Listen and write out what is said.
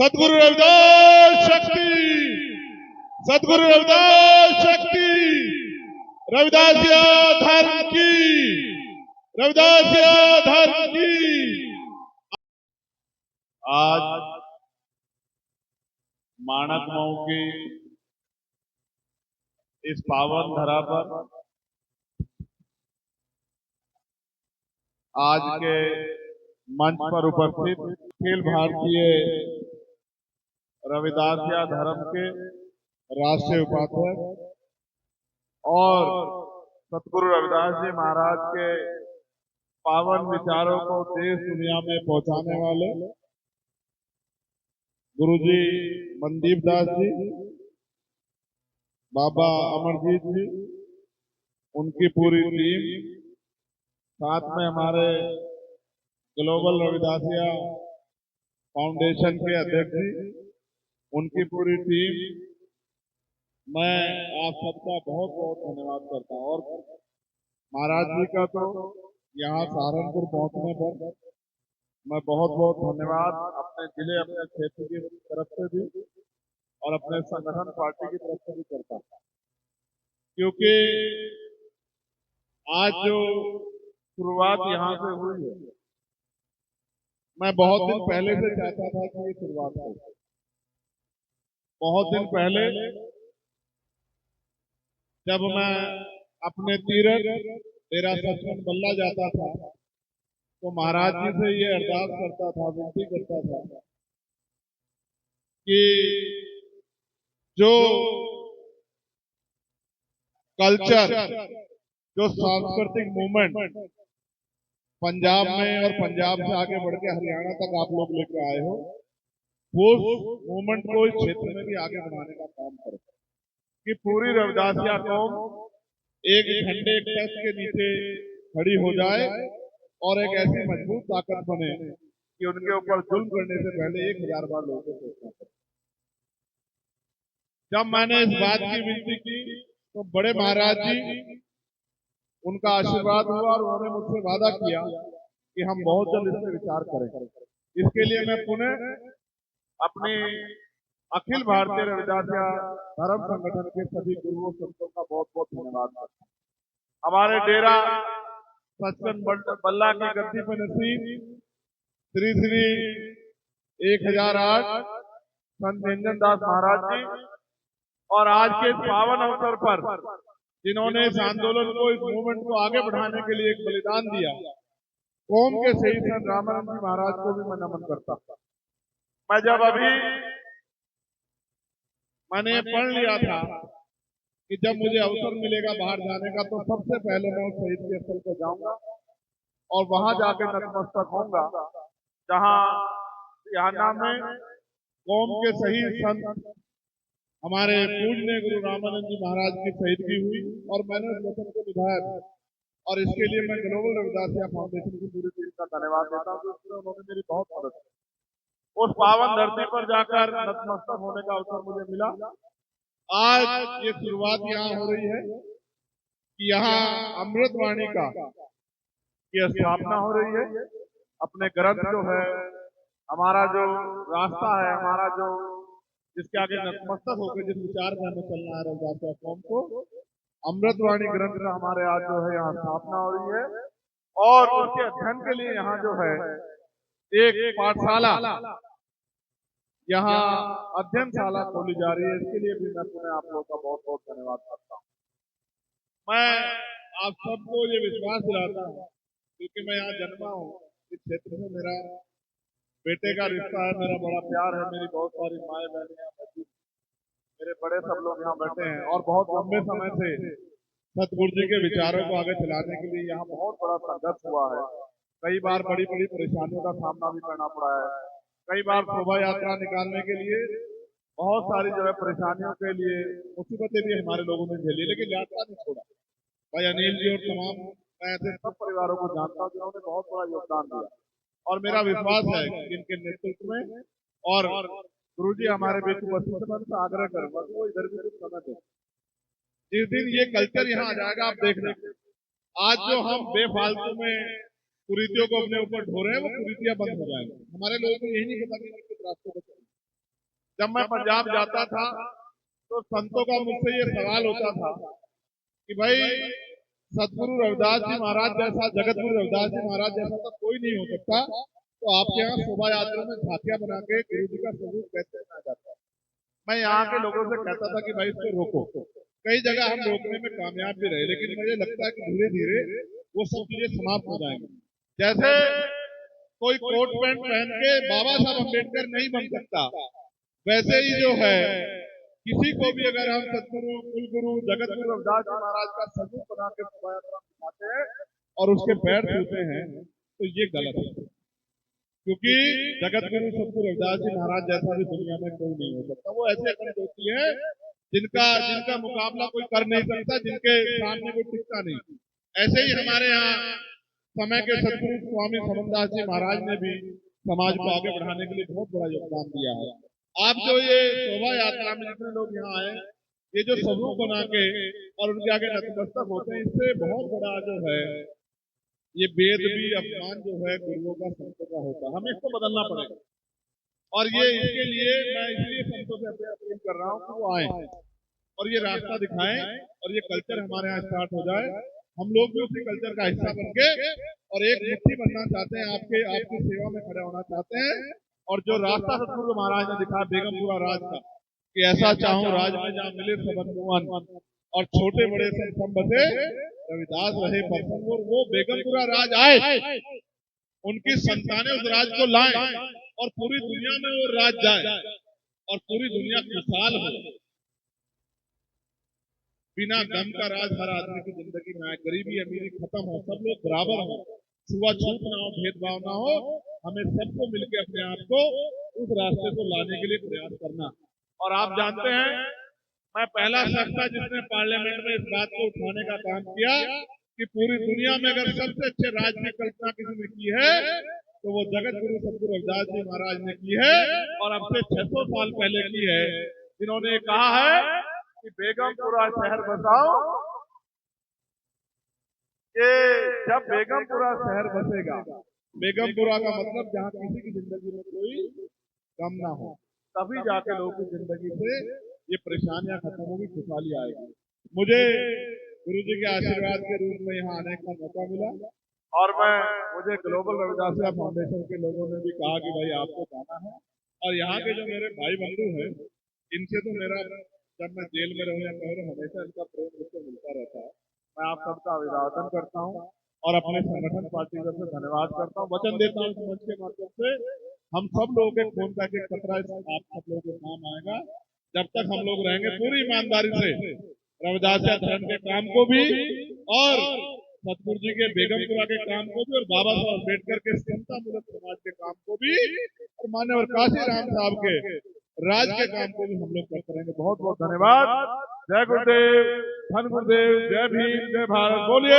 सदगुरु रविदास शक्ति, सदगुरु रविदास शक्ति, रविदासिया धर्म की, रविदासिया धर्म की। आज माणक मऊ की इस पावन धरा पर आज के मंच पर उपस्थित अखिल भारतीय रविदासिया धर्म के राष्ट्रीय उपाध्यक्ष और सतगुरु रविदास जी महाराज के पावन विचारों को देश दुनिया में पहुंचाने वाले गुरुजी मनदीप दास जी, बाबा अमरजीत जी, उनकी पूरी टीम, साथ में हमारे ग्लोबल रविदासिया फाउंडेशन के अध्यक्ष जी, उनकी पूरी टीम, मैं आप सबका बहुत बहुत धन्यवाद करता हूं। और महाराज जी का तो यहाँ सहारनपुर पहुंचने पर मैं बहुत बहुत धन्यवाद अपने जिले, अपने क्षेत्र की तरफ से भी और अपने संगठन पार्टी की तरफ से भी करता हूं, क्योंकि आज जो शुरुआत यहाँ से हुई है, मैं बहुत दिन पहले से चाहता था कि ये शुरुआत हो। बहुत दिन पहले जब मैं अपने तीरथ डेरा सचखंड बल्ला जाता था तो महाराज जी से ये अरदास करता था, विनती करता था कि जो कल्चर, जो सांस्कृतिक मूवमेंट पंजाब में और पंजाब से आगे बढ़ के हरियाणा तक आप लोग लेके आए हो, वो मूवमेंट को इस क्षेत्र में भी आगे बढ़ाने का काम करें कि पूरी रविदासिया कौम एक झंडे कस के नीचे खड़ी हो जाए और एक ऐसी मजबूत ताकत बने कि उनके ऊपर जुल्म करने से पहले 1000 बार लोगों को सोचना पड़े। जब मैंने इस बात की विनती की तो बड़े महाराज जी, उनका आशीर्वाद हुआ और उन्होंने मुझसे वादा किया कि हम बहुत जल्द इस पर विचार करें। इसके लिए मैं पुनः अपने अखिल भारतीय रविदासिया धर्म संगठन के सभी गुरुओं संतों का बहुत बहुत धन्यवाद करता हूं। हमारे डेरा सचखंड बल्ला की गद्दी पर नसीब श्री श्री 1008 संत निरंजन दास महाराज जी और आज के इस पावन अवसर पर जिन्होंने इस आंदोलन को, इस मूवमेंट को आगे बढ़ाने के लिए एक बलिदान दिया, कौम के शहीद संत रामानंद जी महाराज को भी मैं नमन करता हूं। मैं जब अभी मैंने ये पढ़ लिया था कि जब मुझे अवसर मिलेगा बाहर जाने का तो सबसे पहले मैं उस शहीद के स्थल पर जाऊंगा और वहां जाके नतमस्तक होऊंगा जहां हरियाणा में कौम के शहीद संत हमारे पूज्य गुरु रामानंद जी महाराज की शहीदगी हुई और मैंने उस वचन को निभाया था। और इसके लिए मैं ग्लोबल रविदासिया फाउंडेशन की पूरी टीम का धन्यवाद देता हूँ, जिसमें उन्होंने मेरी बहुत मदद की। उस पावन धरती पर जाकर नतमस्तक होने का अवसर मुझे मिला। आज ये शुरुआत यहाँ हो रही है कि यहाँ अमृतवाणी का की स्थापना हो रही है। अपने ग्रंथ जो है, हमारा जो रास्ता है, हमारा जो जिसके आगे नतमस्तक होकर जिस विचार में हमें चलना है रविदासिया कौम को, अमृतवाणी ग्रंथ का हमारे आज जो है यहाँ स्थापना हो रही है और उसके अध्ययन के लिए यहाँ जो है एक पाठशाला, यहाँ अध्ययनशाला खोली जा रही है। इसके लिए भी मैं पुनः आप लोगों का बहुत बहुत धन्यवाद करता हूँ। मैं आप सबको ये विश्वास दिलाता हूँ क्योंकि मैं यहाँ जन्मा हूँ, इस क्षेत्र में मेरा बेटे का रिश्ता है, मेरा बड़ा प्यार है, मेरी बहुत सारी माए बहनें यहाँ बैठी, मेरे बड़े सब लोग यहाँ बैठे हैं और बहुत लंबे समय से सतगुरु जी के विचारों को आगे चलाने के लिए यहाँ बहुत बड़ा संघर्ष हुआ है। कई बार बड़ी बड़ी परेशानियों का सामना भी करना पड़ा है। कई बार शोभा यात्रा निकालने के लिए बहुत सारी जो है परेशानियों के लिए मुसीबतें भी हमारे लोगों ने झेली, लेकिन यात्रा नहीं छोड़ा। भाई अनिल जी और तमाम मैं ऐसे सब परिवारों को जानता हूँ जिन्होंने बहुत बड़ा योगदान दिया और मेरा विश्वास है कि इनके नेतृत्व में और गुरु जी हमारे बीच उपस्थित, मैं उनसे आग्रह करूंगा कि वो इधर भी कुछ समय दें। जिस दिन ये कल्चर यहाँ आ जाएगा आप देख लेंगे, आज जो हम बेफालतू में कुरीतियों को अपने ऊपर ढो रहे हैं वो कुरीतियां बंद हो जाएंगी। हमारे लोगों को यही नहीं पता कि किस रास्ते पर चलना। जब मैं पंजाब जाता था तो संतों का मुझसे ये सवाल होता था कि भाई सतगुरु रविदास जी महाराज जैसा, जगत गुरु रविदास जी महाराज जैसा तो कोई नहीं हो सकता, तो आपके यहाँ शोभा यात्रा में झांकियां बना के गुरु जी का स्वरूप कैसे बनाया जाता है। मैं यहाँ के लोगों से कहता था कि भाई इसको रोको। कई जगह हम रोकने में कामयाब भी रहे, लेकिन मुझे लगता है कि धीरे धीरे वो सब चीजें समाप्त हो जाएंगी। जैसे कोई कोट पैंट पहन के बाबा साहब अम्बेडकर नहीं बन सकता, वैसे ही जो है किसी को भी अगर हम सतगुरु, कुलगुरु, जगत गुरु रविदास जी महाराज का स्वरूप बना के शोभा यात्रा दिखाते हैं और उसके पैर छूते हैं तो ये गलत है, क्योंकि जगत गुरु सतगुरु रविदास जी महाराज जैसा भी दुनिया में कोई नहीं हो सकता। वो ऐसे अखंड होती है जिनका जिनका मुकाबला कोई कर नहीं सकता, जिनके सामने कोई टिकता नहीं। ऐसे ही हमारे यहाँ समय के सतगुरु स्वामी समनदास जी महाराज ने भी समाज को आगे बढ़ाने के लिए बहुत बड़ा योगदान दिया है। आप जो ये शोभा यात्रा में जितने लोग यहाँ आए, ये जो स्वरूप बना के और उनके आगे नतमस्तक होते हैं, इससे बहुत बड़ा जो है ये वेद भी अपमान जो है गुरुओं का, संतों का होता है। हमें इसको बदलना पड़ेगा और ये इसके लिए मैं इसलिए संतों से अपील कर रहा हूँ कि वो आए और ये रास्ता दिखाएं और ये कल्चर हमारे यहाँ स्टार्ट हो जाए। हम लोग भी उसी कल्चर का हिस्सा बन के और एक मुट्ठी बनना चाहते हैं, आपकी सेवा में खड़े होना चाहते हैं। और जो रास्ता सतगुरु महाराज ने दिखा बेगमपुरा राज का, कि ऐसा चाहूं राज में जहाँ मिले सब अनुमान और छोटे बड़े सब बसे रविदास रहे प्रसन्न, वो बेगमपुरा राज आए, उनकी संतानें उस राज को लाएं और पूरी दुनिया में वो राज जाए और पूरी दुनिया खुशहाल हो। बिना गम का राज हर आदमी की जिंदगी में आए, गरीबी अमीरी खत्म हो, सब लोग बराबर हो, छुआछूत ना हो, भेदभाव ना हो। हमें सबको मिलकर अपने आप को उस रास्ते को लाने के लिए प्रयास करना। और आप जानते हैं मैं पहला शख्स था जिसने पार्लियामेंट में इस बात को उठाने का काम किया कि पूरी दुनिया में अगर सबसे अच्छे राज की कल्पना किसी ने की है तो वो जगत गुरु सतगुरु रविदास जी महाराज ने की है, और अब से 600 साल पहले की है, जिन्होंने कहा है कि बेगमपुरा शहर बसाओ, कि जब बेगमपुरा शहर बसेगा, बेगमपुरा का मतलब जहाँ किसी की जिंदगी में कोई गम ना हो, तभी जाके लोगों की जिंदगी से ये परेशानियां खत्म होगी, खुशहाली आएगी। मुझे गुरु जी के आशीर्वाद के रूप में यहाँ आने का मौका मिला और मुझे ग्लोबल रविदासिया फाउंडेशन के लोगों ने भी कहा कि भाई आपको जाना है। और यहाँ के जो मेरे भाई बंधु हैं, इनसे तो मेरा जब मैं जेल में रहूं या कहीं हमेशा इनका प्रेम मुझसे मिलता रहता है। मैं आप सबका अभिवादन करता हूँ और अपने संगठन पार्टी से धन्यवाद करता हूँ। वचन देता हूँ मंच के माध्यम से हम सब लोगों के खून का एक कतरा आप सब लोगों के काम आएगा। जब तक हम लोग रहेंगे पूरी ईमानदारी से रविदासिया धर्म के काम को भी और सतगुरु जी के बेगमपुरा के काम को भी और बाबा साहब अम्बेडकर के समता मूलक समाज के काम को भी और मान्यवर काशी राम साहब के राज के काम को भी हम लोग करते रहेंगे। बहुत बहुत धन्यवाद। जय गुरुदेव, धन गुरुदेव, जय भीम, जय भारत, बोलिए।